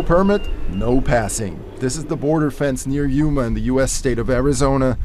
No permit, no passing. This is the border fence near Yuma in the U.S. state of Arizona.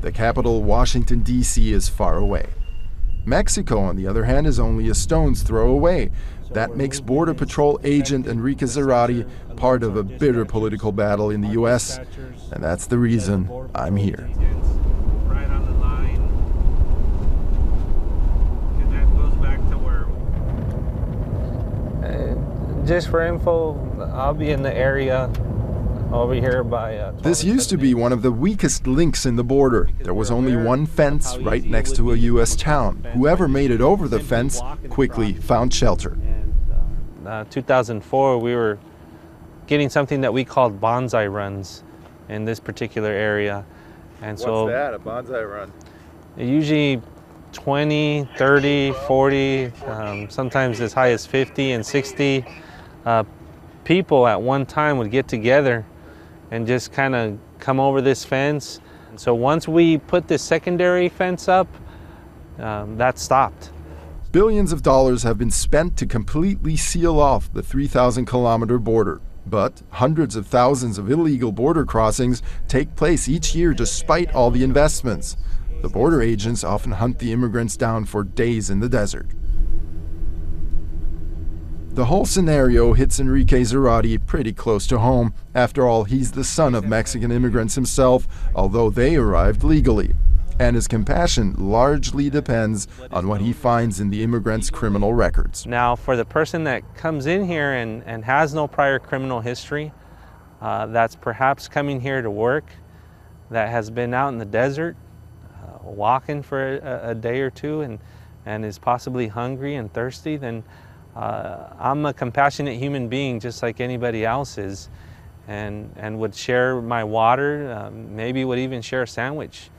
The capital, Washington, D.C., is far away. Mexico, on the other hand, is only a stone's throw away. That makes Border Patrol agent Enrique Zarate part of a bitter political battle in the U.S., and that's the reason I'm here. Right on the line. And that goes back to where? Just for info, I'll be in the area over here by... This used to be one of the weakest links in the border. There was only one fence right next to a U.S. town. Whoever made it over the fence quickly found shelter. In 2004, we were getting something that we called bonsai runs in this particular area. And so, what's that, a bonsai run? Usually 20, 30, 40, sometimes as high as 50 and 60 people at one time would get together and just kind of come over this fence. So once we put this secondary fence up, that stopped. Billions of dollars have been spent to completely seal off the 3,000-kilometer border. But hundreds of thousands of illegal border crossings take place each year despite all the investments. The border agents often hunt the immigrants down for days in the desert. The whole scenario hits Enrique Zarate pretty close to home. After all, he's the son of Mexican immigrants himself, although they arrived legally. And his compassion largely depends on what he finds in the immigrants' criminal records. Now, for the person that comes in here and has no prior criminal history, that's perhaps coming here to work, that has been out in the desert, walking for a day or two and is possibly hungry and thirsty, then I'm a compassionate human being just like anybody else is, and would share my water, maybe would even share a sandwich.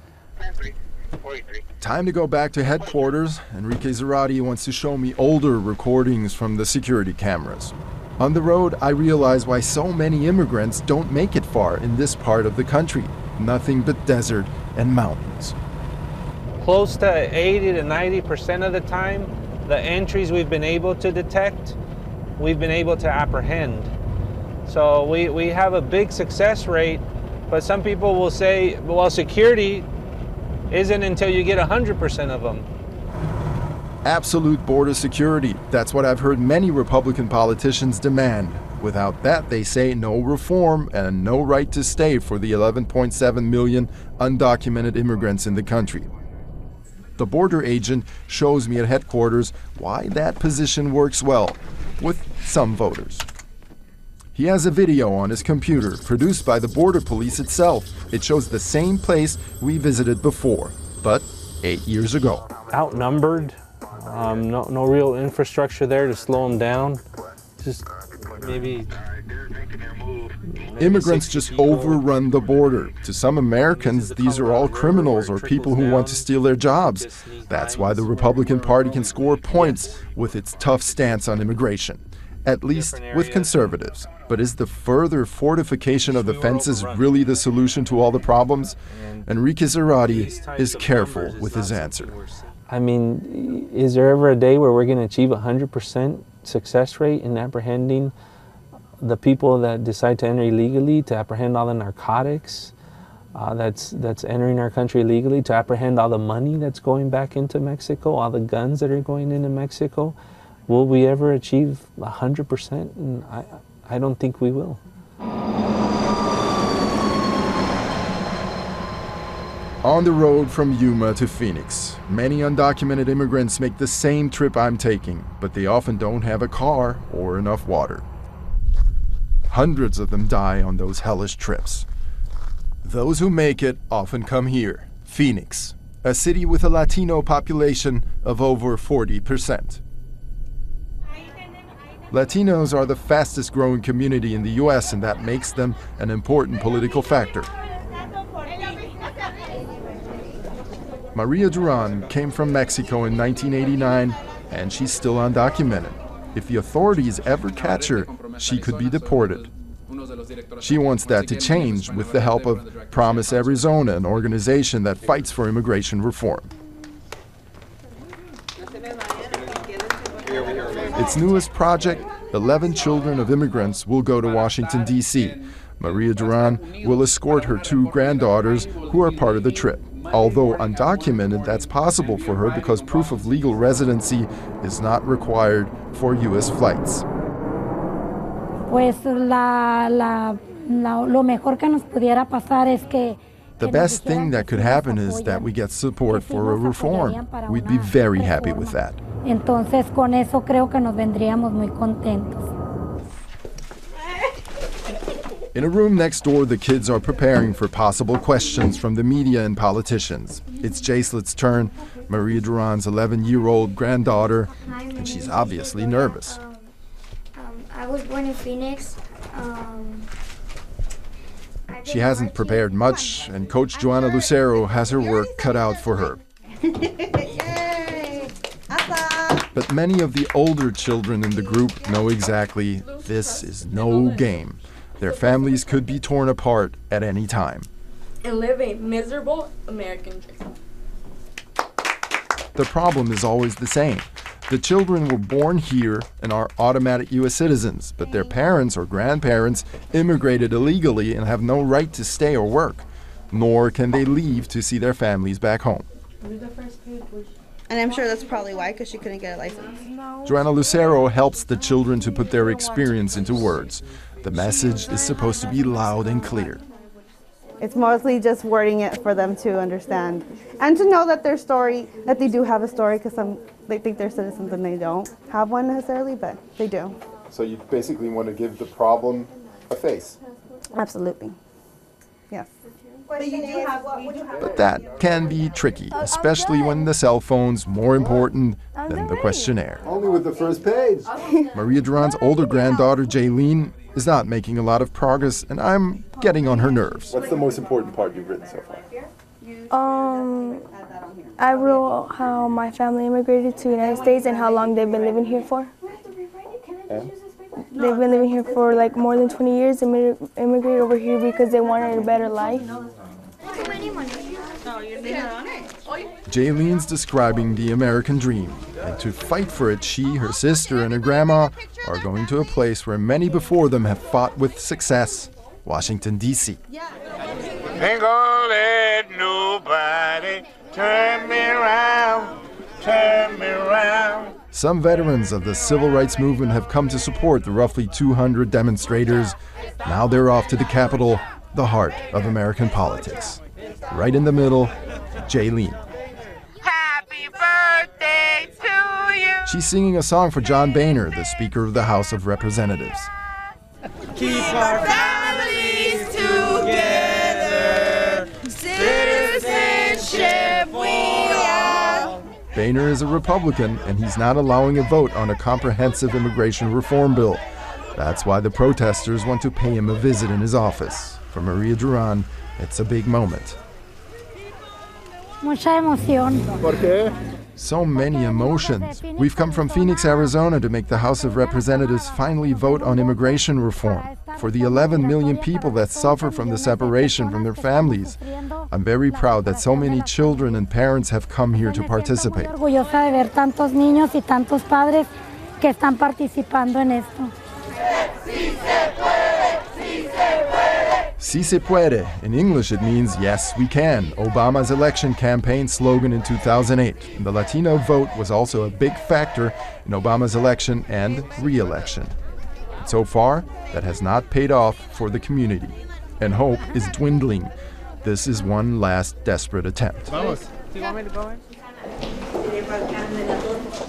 Time to go back to headquarters. Enrique Zarate wants to show me older recordings from the security cameras. On the road, I realize why so many immigrants don't make it far in this part of the country. Nothing but desert and mountains. Close to 80 to 90% of the time, the entries we've been able to detect, we've been able to apprehend. So we have a big success rate, but some people will say, well, security isn't until you get 100% of them. Absolute border security. That's what I've heard many Republican politicians demand. Without that, they say, no reform and no right to stay for the 11.7 million undocumented immigrants in the country. The border agent shows me at headquarters why that position works well with some voters. He has a video on his computer produced by the border police itself. It shows the same place we visited before, but 8 years ago. Outnumbered, no real infrastructure there to slow them down. Just maybe immigrants just overrun the border. To some Americans, these are all criminals or people who want to steal their jobs. That's why the Republican Party can score points with its tough stance on immigration, at least with conservatives. But is the further fortification of the fences really the solution to all the problems? Enrique Zarate is careful with his answer. I mean, is there ever a day where we're going to achieve 100% success rate in apprehending the people that decide to enter illegally, to apprehend all the narcotics that's entering our country illegally, to apprehend all the money that's going back into Mexico, all the guns that are going into Mexico? Will we ever achieve 100%? And I don't think we will. On the road from Yuma to Phoenix, many undocumented immigrants make the same trip I'm taking, but they often don't have a car or enough water. Hundreds of them die on those hellish trips. Those who make it often come here, Phoenix, a city with a Latino population of over 40%. Latinos are the fastest growing community in the U.S., and that makes them an important political factor. Maria Duran came from Mexico in 1989, and she's still undocumented. If the authorities ever catch her, she could be deported. She wants that to change with the help of Promise Arizona, an organization that fights for immigration reform. Its newest project, 11 children of immigrants will go to Washington, D.C. Maria Duran will escort her 2 granddaughters who are part of the trip. Although undocumented, that's possible for her because proof of legal residency is not required for U.S. flights. Pues lo mejor que nos pudiera pasar es que the best thing that could happen is that we get support for a reform. We'd be very happy with that. Entonces, con eso creo que nos vendríamos muy contentos. In a room next door, the kids are preparing for possible questions from the media and politicians. It's Jacelet's turn, Maria Duran's 11-year-old granddaughter, and she's obviously nervous. I was born in Phoenix. She hasn't prepared much, and Coach Joanna Lucero has her work cut out for her. But many of the older children in the group know exactly this is no game. Their families could be torn apart at any time. And live a miserable American dream. The problem is always the same. The children were born here and are automatic U.S. citizens, but their parents or grandparents immigrated illegally and have no right to stay or work, nor can they leave to see their families back home. And I'm sure that's probably why, because she couldn't get a license. Joanna Lucero helps the children to put their experience into words. The message is supposed to be loud and clear. It's mostly just wording it for them to understand and to know that their story, that they do have a story, because they think they're citizens and they don't have one necessarily, but they do. So you basically want to give the problem a face. Absolutely. Yes. But that can be tricky, especially when the cell phone's more important than the questionnaire. Only with the first page. Maria Duran's older granddaughter, Jaylene, is not making a lot of progress, and I'm getting on her nerves. What's the most important part you've written so far? I wrote how my family immigrated to the United States and how long they've been living here for. And? They've been living here for like more than 20 years. They immigrated over here because they wanted a better life. Jaylene's describing the American dream, and to fight for it, she, her sister, and her grandma are going to a place where many before them have fought with success, Washington, D.C. Ain't gonna let nobody turn me around, turn me around. Some veterans of the civil rights movement have come to support the roughly 200 demonstrators. Now they're off to the Capitol, the heart of American politics. Right in the middle, Jaylene. Happy birthday to you. She's singing a song for John Boehner, the Speaker of the House of Representatives. Keep our families together. Citizenship we are. Boehner is a Republican, and he's not allowing a vote on a comprehensive immigration reform bill. That's why the protesters want to pay him a visit in his office. For Maria Duran, it's a big moment. Mucha emoción. ¿Por qué? So many emotions. We've come from Phoenix, Arizona to make the House of Representatives finally vote on immigration reform. For the 11 million people that suffer from the separation from their families. I'm very proud that so many children and parents have come here to participate. Orgullosa de ver tantos niños y tantos padres que están participando en esto. Si se puede. In English, it means yes, we can. Obama's election campaign slogan in 2008. The Latino vote was also a big factor in Obama's election and re-election. But so far, that has not paid off for the community. And hope is dwindling. This is one last desperate attempt. Vamos. Do you want me to go in?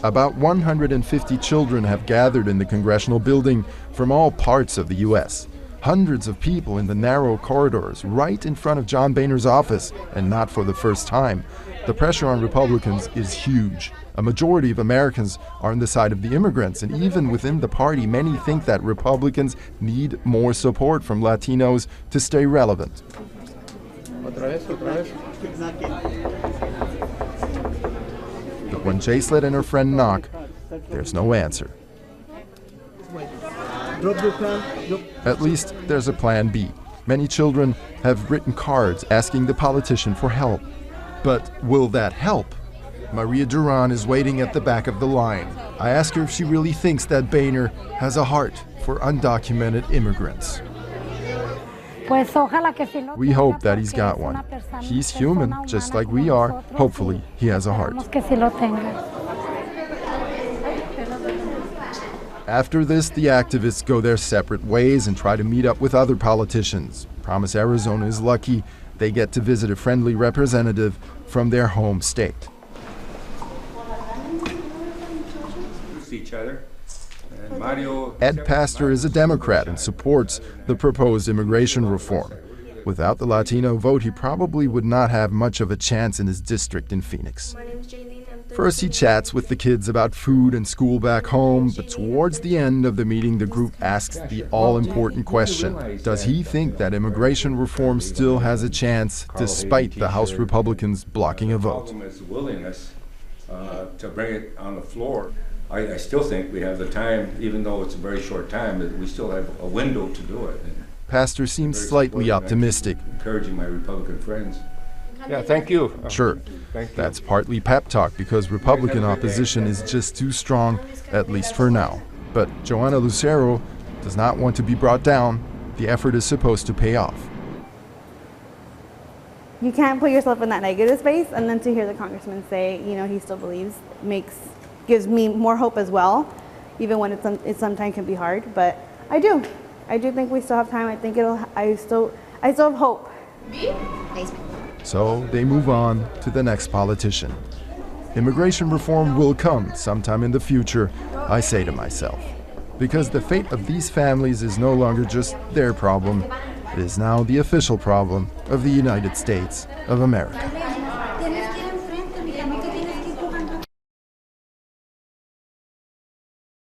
About 150 children have gathered in the congressional building from all parts of the U.S. Hundreds of people in the narrow corridors right in front of John Boehner's office, and not for the first time. The pressure on Republicans is huge. A majority of Americans are on the side of the immigrants, and even within the party, many think that Republicans need more support from Latinos to stay relevant. But when Jacelet and her friend knock, there's no answer. At least there's a plan B. Many children have written cards asking the politician for help. But will that help? Maria Duran is waiting at the back of the line. I ask her if she really thinks that Boehner has a heart for undocumented immigrants. We hope that he's got one. He's human, just like we are. Hopefully, he has a heart. After this, the activists go their separate ways and try to meet up with other politicians. Promise Arizona is lucky they get to visit a friendly representative from their home state. Each other. And Mario Ed Pastor is a Democrat and supports the proposed immigration reform. Without the Latino vote, he probably would not have much of a chance in his district in Phoenix. First, he chats with the kids about food and school back home, but towards the end of the meeting, the group asks the all-important question: does he think that immigration reform still has a chance, despite the House Republicans blocking a vote? The problem is the willingness to bring it on the floor. I still think we have the time, even though it's a very short time, that we still have a window to do it. And Pastor seems slightly optimistic. Encouraging my Republican friends. Yeah, thank you. Sure, that's partly pep talk because Republican opposition is just too strong, at least for now. But Joanna Lucero does not want to be brought down. The effort is supposed to pay off. You can't put yourself in that negative space, and then to hear the congressman say, you know, he still believes, gives me more hope as well, even when it sometimes can be hard. But I do think we still have time. I still have hope. So they move on to the next politician. Immigration reform will come sometime in the future, I say to myself, because the fate of these families is no longer just their problem. It is now the official problem of the United States of America.